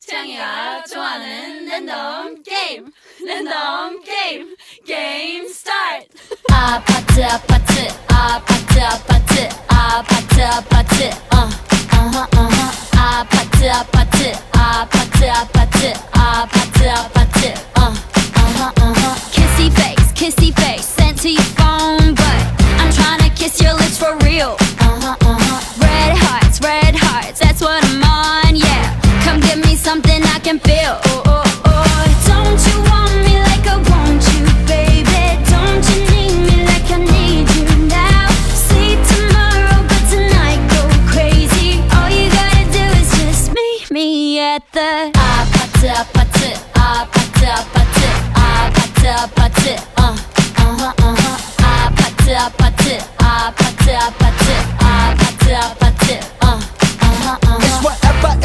채영이가 좋아하는 랜덤 게임 게임 스타트. 아파트 아파트 아파트 아파트 아파트 아파트 아파트 아파트 아파트 아파트 아파트 아파트 kissy face sent to your phone but I'm tryna kiss your lips for real. Red hearts, that's what I'm on, yeah. Come give me something I can feel. Don't you want me like I want you, baby? Don't you need me like I need you now? Sleep tomorrow, but tonight go crazy. All you gotta do is just meet me at the 아파트 아파트 아파트 아파트 아파트 아파트 아파트 아파트 아파트 아파트